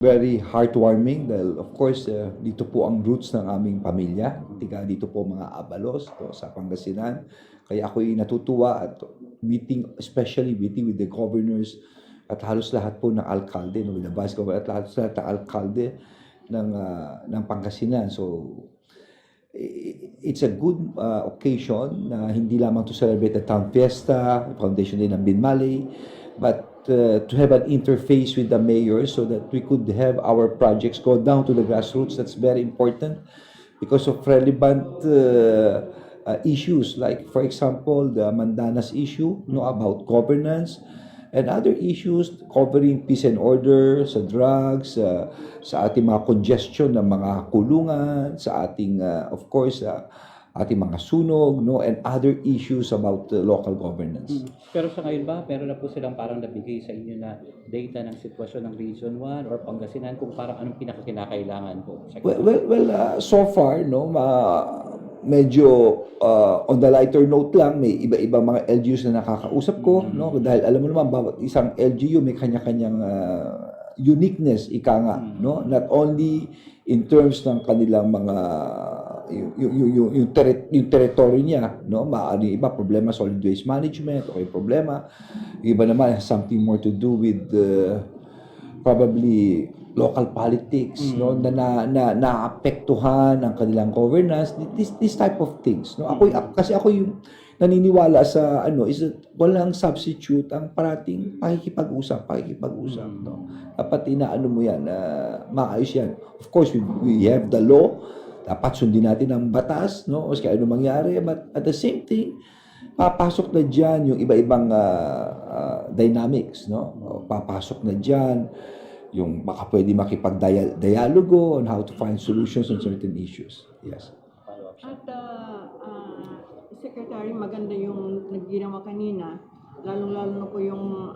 Very heartwarming dahil of course dito po ang roots ng aming pamilya. Dito po mga Abalos to, sa Pangasinan. Kaya ako'y natutuwa at especially meeting with the governors at halos lahat po ng alkalde, no, with the vice governor at halos lahat ng alkalde ng Pangasinan. So it's a good occasion na hindi lamang to celebrate the town fiesta, foundation din ng Binmaley, but to have an interface with the mayor so that we could have our projects go down to the grassroots. That's very important because of relevant issues like, for example, the Mandanas issue, about governance and other issues covering peace and order, sa drugs, sa ating mga congestion ng mga kulungan, sa ating, of course, ating mga sunog, and other issues about local governance. Pero sa ngayon ba, meron na po silang parang nabigay sa inyo na data ng sitwasyon ng Region 1 or Pangasinan kung parang anong pinakakinakailangan po? So far, medyo on the lighter note lang, may iba-ibang mga LGUs na nakakausap ko, dahil alam mo naman, bawat isang LGU may kanya-kanyang uniqueness, ika nga, not only in terms ng kanilang mga yung territory niya, maaari iba problema solid waste management, okay, problema iba naman has something more to do with probably local politics, na naapektuhan ang kanilang governance, this type of things, kasi ako yung naniniwala sa is that walang substitute ang parating pakikipag-usap, dapat inaano mo yan, maayos yan. Of course we have the law, dapat sundin natin ang batas, o kaya ano mangyari, but at the same thing, papasok na dyan yung iba-ibang dynamics, papasok na dyan yung baka pwede makipag-dialogo on how to find solutions on certain issues. Yes. At Secretary, maganda yung nagginawa kanina, lalong-lalo na po yung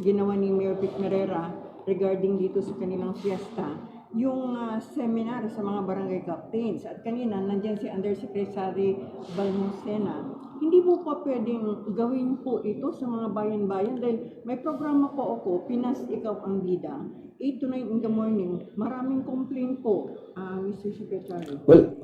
ginawa ni Mayor Vic Merera regarding dito sa kanilang fiesta, yung seminar sa mga barangay captains. At kanina, nandiyan si Undersecretary Balmosena. Hindi po pa pwedeng gawin po ito sa mga bayan-bayan dahil may programa po ako, Pinas Ikaw ang Bida. 8 to 9 in the morning. Maraming complaint po, Mr. Secretary. Well,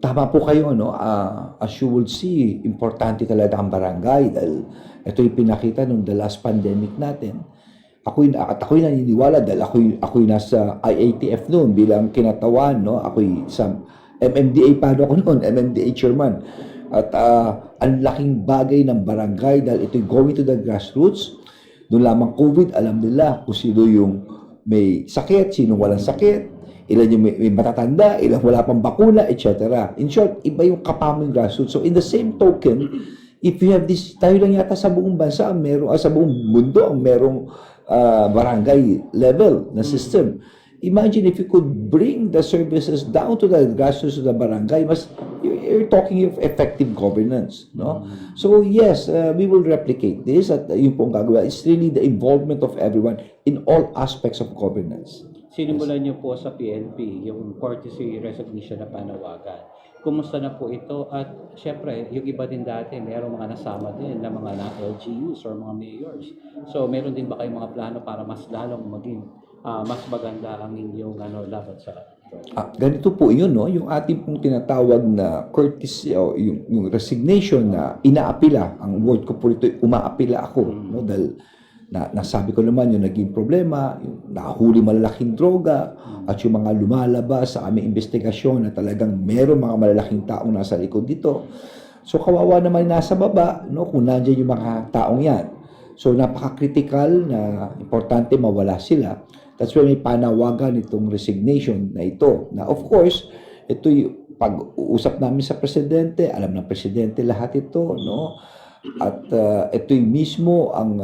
tama po kayo, as you will see, importante talaga ang barangay dahil ito yung pinakita nung the last pandemic natin. Ako'y naniniwala dahil ako'y nasa IATF noon bilang kinatawan, ako'y sa MMDA pa ako noon, MMDA chairman. At ang laking bagay ng barangay dahil ito'y going to the grassroots. Noong lamang COVID, alam nila kung sino yung may sakit, sino walang sakit, ilan yung may matatanda, ilan wala pang bakuna, etc. In short, iba yung kapamong grassroots. So in the same token, if you have this, tayo lang yata sa buong bansa, sa buong mundo, ang merong barangay level na system. Imagine if you could bring the services down to the grassroots of the barangay, you're talking of effective governance, So yes, we will replicate this at yung pong gagawin. It's really the involvement of everyone in all aspects of governance. Sinimulan niyo po sa PNP yung courtesy recognition na panawagan. Kumusta na po ito? At syempre, yung iba din dati, mayroong mga nasama din na mga LGUs or mga mayors. So, meron din ba kayong mga plano para mas lalong maging mas maganda ang inyong laban sa ganito po yun, yung ating pong tinatawag na courtesy o yung resignation na inaapila. Ang word ko po ito, umaapila ako, dahil nasabi ko naman yung naging problema, yung nahuli malalaking droga, at yung mga lumalabas sa aming investigasyon na talagang meron mga malalaking taong nasa likod dito. So kawawa naman nasa baba, kung nandiyan yung mga taong yan. So napaka-critical na importante mawala sila. That's why may panawagan itong resignation na ito. Na of course, ito yung pag-uusap namin sa presidente, alam ng presidente lahat ito, At ito yung mismo ang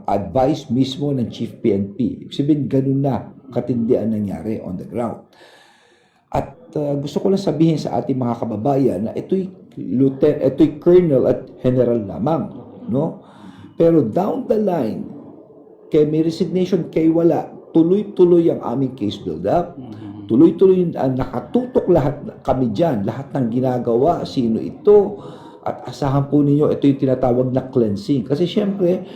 advice mismo ng Chief PNP. Ibig sabihin, ganun na katindihan nangyari on the ground. At gusto ko lang sabihin sa ating mga kababayan na ito'y colonel at general lamang, Pero down the line, kay may resignation, kay wala, tuloy-tuloy ang aming case build-up. Tuloy-tuloy nakatutok lahat kami dyan, lahat ng ginagawa, sino ito, at asahan po ninyo, ito yung tinatawag na cleansing. Kasi syempre,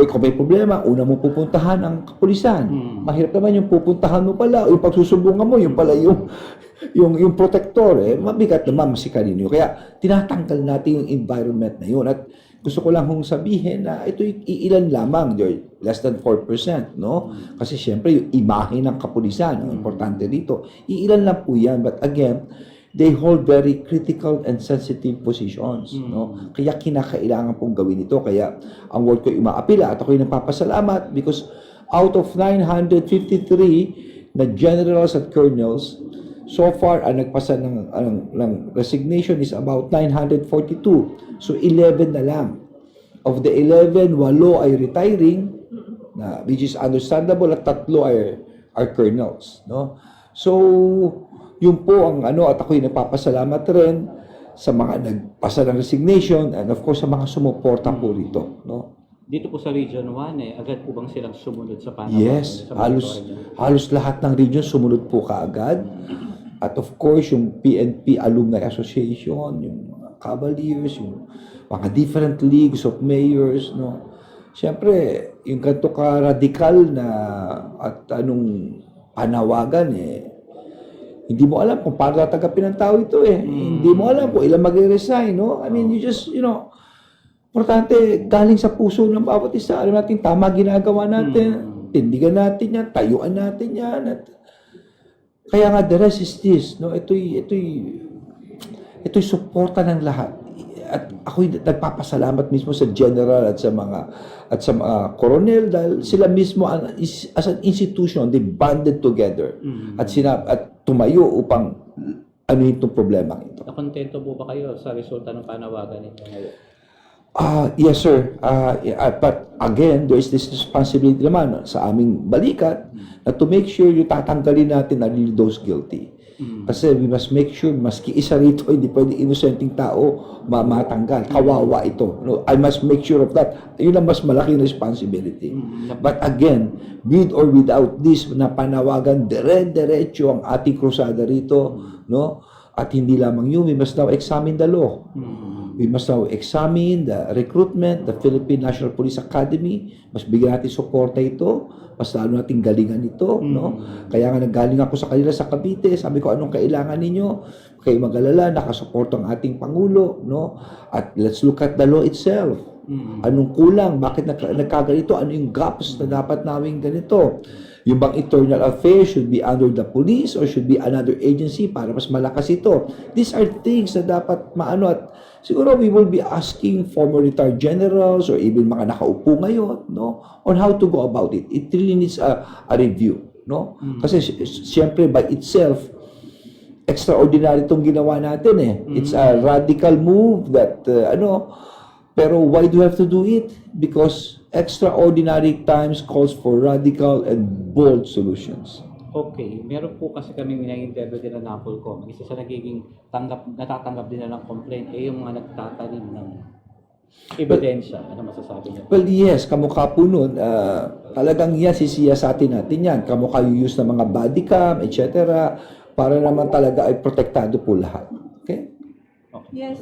kung may problema, una mo pupuntahan ang kapulisan. Mahirap naman yung pupuntahan mo pala, o yung pagsusumbungan mo, yung pala yung protector, mabigat naman si kanino. Kaya tinatanggal natin yung environment na yun. At gusto ko lang hong sabihin na ito ilan lamang, less than 4%, no? Kasi syempre yung imahe ng kapulisan, ang importante dito. Iilan lang po yan, but again, they hold very critical and sensitive positions, no? Kaya kinakailangan pong gawin ito. Kaya ang word ko umaapila at ako'y nagpapasalamat because out of 953 na generals at colonels, so far, ang nagpasa ng resignation is about 942. So, 11 na lang. Of the 11, 8 ay retiring, which is understandable, at 3 are colonels. No? So, yun po ang at ako'y nagpapasalamat rin sa mga nagpasa ng resignation and of course sa mga sumuporta po rito. No? Dito po sa Region 1, agad po bang silang sumunod sa panawagan? Yes, sa halos lahat ng region sumunod po kaagad. At of course, yung PNP Alumni Association, yung mga Cavaliers, yung mga different leagues of mayors, no. Siyempre, yung ganito ka-radikal na at anong panawagan, hindi mo alam kung paano tatanggapin ng tao ito, Hindi mo alam kung ilan magre-resign, no. I mean, you just, importante, galing sa puso ng bawat isa. Alam natin, tama ginagawa natin, tindigan natin yan, tayuan natin yan, at kaya nga, the rest is this, no? Ito'y suporta ng lahat. At ako'y nagpapasalamat mismo sa general at sa mga coronel dahil sila mismo as an institution, they banded together at tumayo upang itong problema ito. Nakontento po ba kayo sa resulta ng panawagan nito ngayon? Yes, sir. But again, there is this responsibility naman sa aming balikat na to make sure yung tatanggalin natin na really those guilty. Kasi we must make sure, maski isa rito, hindi pwede innocenteng tao matanggal. Kawawa ito. No, I must make sure of that. Yun ang mas malaking responsibility. But again, with or without this na panawagan, dire-diretso ang ating krusada rito, no? At hindi lamang yun, we must now examine the law. We must now examine the recruitment, the Philippine National Police Academy. Mas bigyan natin suporta ito. Mas lalo natin galingan ito. No? Kaya nga naggaling ako sa kanila sa Cavite. Sabi ko, anong kailangan ninyo? Kayo mag-alala, nakasuporta ang ating Pangulo. No? At let's look at the law itself. Anong kulang? Bakit nagkaganito? Ano yung gaps na dapat namin ganito? Yung bang internal affairs should be under the police or should be another agency para mas malakas ito? These are things na dapat maano at siguro we will be asking former retired generals or even mga nakaupo ngayon, no, on how to go about it. It really needs a review, no? Kasi siyempre by itself extraordinary itong ginawa natin It's a radical move that pero why do you have to do it? Because extraordinary times calls for radical and bold solutions. Okay, meron po kasi kami minang-interview din na NAPOLCOM. Isa sa nagiging natatanggap din na ng complaint yung mga nagtatanim ng ebidensya. Ano masasabi niyo? Well, yes, kamukha po nun. Talagang yan, sisiyasatin natin yan. Kamukha yung use ng mga body cam, etc. Para naman talaga ay protektado po lahat. Okay? Yes,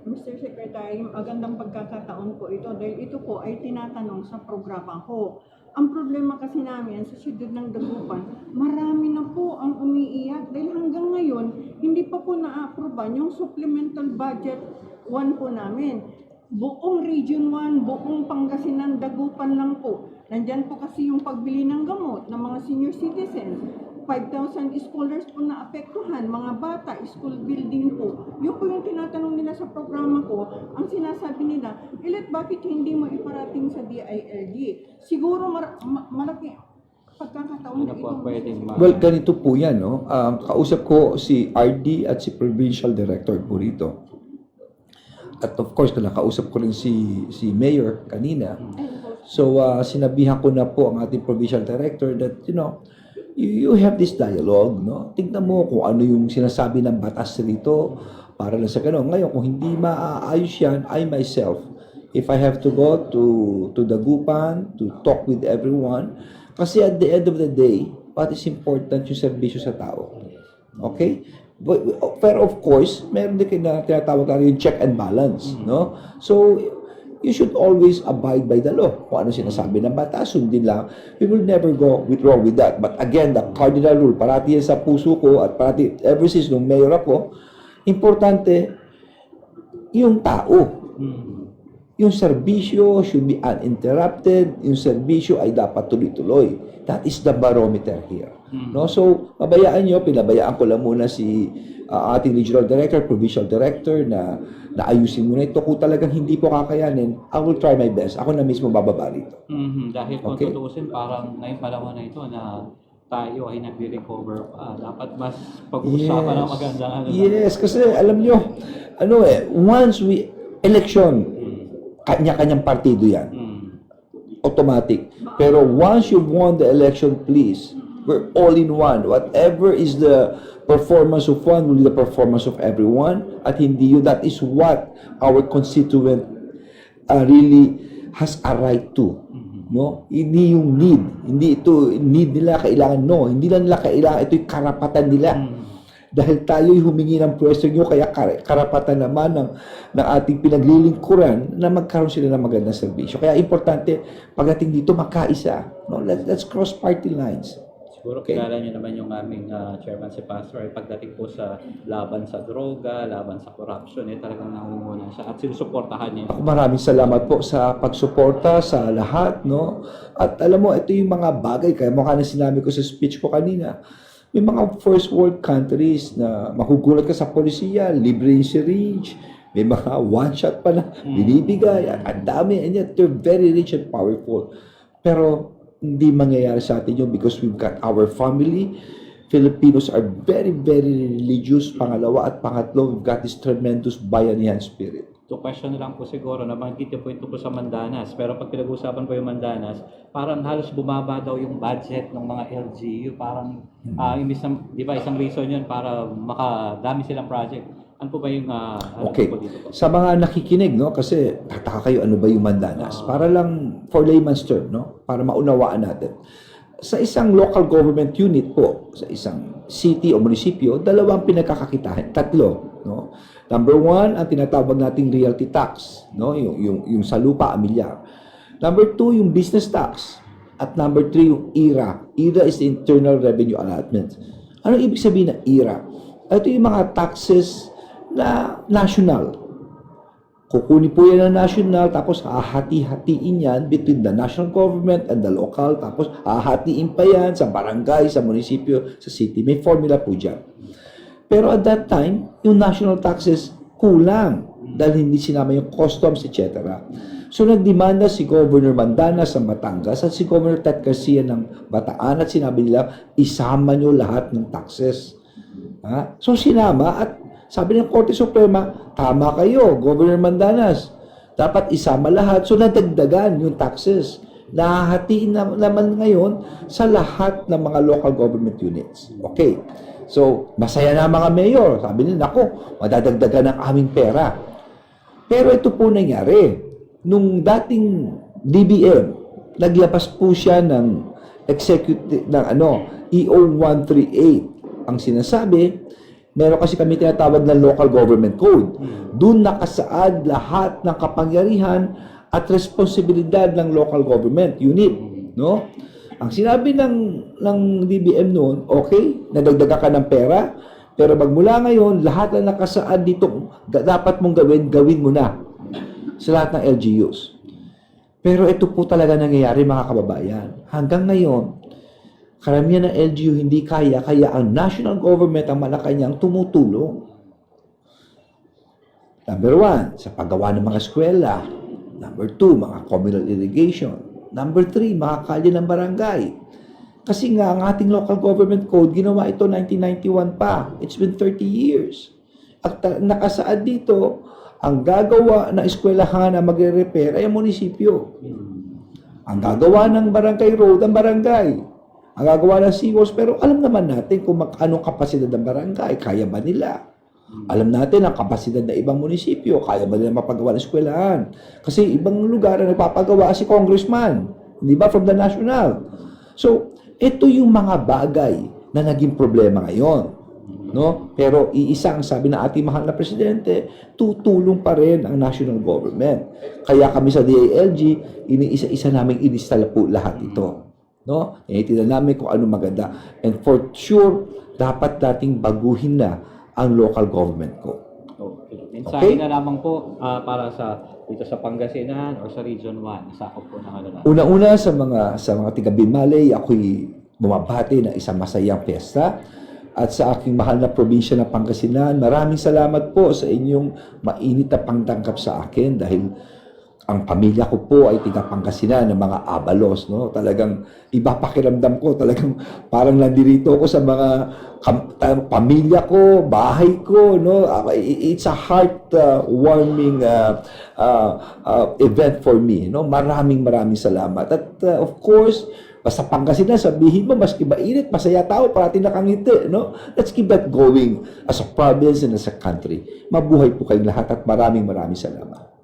Mr. Secretary, magandang pagkakataon po ito dahil ito po ay tinatanong sa programa ko. Ang problema kasi namin sa siyudad ng Dagupan, marami na po ang umiiyak dahil hanggang ngayon hindi pa po na-aproban yung supplemental budget 1 po namin. Buong Region 1, buong Pangasinan, Dagupan lang po. Nandyan po kasi yung pagbili ng gamot ng mga senior citizens. 5,000 scholars po na apektuhan, mga bata, school building po. Yun po yung tinatanong nila sa programa ko. Ang sinasabi nila, bakit hindi mo iparating sa DILG? Siguro malaki pagkakataon na ito. Well, ganito po yan, no? Kausap ko si RD at si Provincial Director po rito. At of course, nakausap ko rin si Mayor kanina. So, sinabihan ko na po ang ating Provincial Director that, you have this dialogue, no? Tingnan mo kung ano yung sinasabi ng batas rito para lang sa ganun. Ngayon, kung hindi maaayos yan, I myself, if I have to go to Dagupan to talk with everyone, kasi at the end of the day, what is important yung serbisyo sa tao. Okay? Pero of course, meron din na tinatawag natin yung check and balance, no? So, you should always abide by the law. Kung ano sinasabi ng batas, sundin lang. We will never go wrong with that. But again, the cardinal rule, parati yan sa puso ko at parati, ever since nung mayor ako, importante, yung tao. Yung serbisyo should be uninterrupted. Yung serbisyo ay dapat tuloy-tuloy. That is the barometer here. No? So, pabayaan nyo, pinabayaan ko lang muna si ating regional director, provincial director na ayusin muna ito. Kung talagang hindi po kakayanin, I will try my best. Ako na mismo bababa rito. Dahil kung Okay. tutuusin, parang ngayong panahon na ito na tayo ay nag-recover pa. Dapat mas pag-usapan ng magandang ano. Yes, kasi alam nyo, once we election, kanya-kanyang partido yan. Automatic. Pero once you've won the election, please, we're all in one. Whatever is the performance of one will be the performance of everyone. At hindi yun, that is what our constituent really has a right to. No? Hindi yung need. Hindi ito need nila, kailangan. No, hindi lang nila kailangan. Ito yung karapatan nila. Dahil tayo'y humingi ng pwesto nyo, kaya karapatan naman ng ating pinaglilingkuran na magkaroon sila ng magandang serbisyo. Kaya importante, pagdating dito, magkaisa. No? Let's cross party lines. Siguro kilala niyo naman yung aming chairman si Pastor ay pagdating po sa laban sa droga, laban sa corruption, talagang nangunguna siya at sinusuportahan niya. Maraming salamat po sa pagsuporta sa lahat, no? At alam mo, ito yung mga bagay, kaya mukha na sinabi ko sa speech ko kanina, may mga first world countries na makugulat ka sa polisiya, libre yung syringe, may mga one shot pa na binibigay, ang dami, and yet they're very rich and powerful. Pero hindi mangyayari sa atin yun because we've got our family. Filipinos are very, very religious. Pangalawa at pangatlo, we've got this tremendous bayanihan spirit. To question na lang po siguro, nabanggit niyo po ito po sa Mandanas. Pero pag pinag-usapan po yung Mandanas, parang halos bumaba daw yung budget ng mga LGU. Parang, imbis na, di ba, isang reason yun para makadami silang project. Ano po ba yung Okay. po dito po? Sa mga nakikinig, no, kasi tataka kayo ano ba yung Mandanas. Para lang for layman's term, no, para maunawaan natin. Sa isang local government unit po, sa isang city o munisipyo, dalawang pinagkakakitaan, tatlo, no. Number one, ang tinatawag nating realty tax, no, yung sa lupa, amilyar. Number two, yung business tax. At number three, yung IRA. IRA is the Internal Revenue Allotment. Ano ibig sabihin ng IRA? Ito yung mga taxes na national. Kukunin po yan ng national, tapos hahati-hatiin yan between the national government and the local, tapos hahatiin pa yan sa barangay, sa munisipyo, sa city. May formula po dyan. Pero at that time, yung national taxes kulang dahil hindi sinama yung customs, etc. So nagdemanda si Governor Mandanas sa Batangas at si Governor Ted Garcia ng Bataan at sinabi nila, isama nyo lahat ng taxes. So sinama at sabi ng Korte Suprema, tama kayo, Governor Mandanas. Dapat isama lahat. So nadagdagan yung taxes. Nahahatiin naman ngayon sa lahat ng mga local government units. Okay. So, masaya na mga mayor. Sabi nila, nako, madadagdagan ng aming pera. Pero ito po nangyari. Nung dating DBM, naglabas po siya ng executive, ng EO 138. Ang sinasabi, meron kasi kami tinatawag na local government code. Doon nakasaad lahat ng kapangyarihan at responsibilidad ng local government unit, no? Ang sinabi ng DBM noon, okay, nadagdagan ka ng pera, pero magmula ngayon, lahat na nakasaad dito, dapat mong gawin mo na sa lahat ng LGUs. Pero ito po talaga nangyayari, mga kababayan. Hanggang ngayon, karamihan ng LGU hindi kaya ang national government ang Malacanang tumutulong. Number one, sa paggawa ng mga eskwela. Number two, mga communal irrigation. Number three, mga kalye ng barangay. Kasi nga, ang ating local government code, ginawa ito 1991 pa. It's been 30 years. At nakasaad dito, ang gagawa ng eskwelahan na magre-repair ay ang munisipyo. Ang gagawa ng barangay road, ang barangay. Ang gagawa ng seawalls, pero alam naman natin kung anong kapasidad ng barangay, kaya ba nila? Alam natin ang kapasidad ng ibang munisipyo, kaya ba nila mapagawa ng eskwelahan? Kasi ibang lugar na nagpapagawa si congressman, di ba, from the national. So, ito yung mga bagay na naging problema ngayon. no? Pero iisa ang sabi ng ating mahal na presidente, tutulong pa rin ang national government. Kaya kami sa DILG, iniisa-isa naming inistala po lahat ito. No? Itinan namin kung ano maganda. And for sure, dapat nating baguhin na ang local government ko. Okay. Mensahe na lamang po para dito sa Pangasinan or sa Region 1, nasakop po ng ano na. Una-una sa mga taga Binmalay, ako'y bumabati ng isang masayang piyesta. At sa aking mahal na probinsya ng Pangasinan, maraming salamat po sa inyong mainit na pangtangkap sa akin dahil ang pamilya ko po ay tiga Pangasinan ng mga Abalos, no? Talagang iba pakiramdam ko, talagang parang nandirito ako sa mga pamilya ko, bahay ko, no? It's a heart warming event for me, no? Maraming salamat. At of course, basta Pangasinan, sabihin mo, maski mainit, masaya tao, parating nakangiti, no? Let's keep that going as a province and as a country. Mabuhay po kayong lahat at maraming salamat.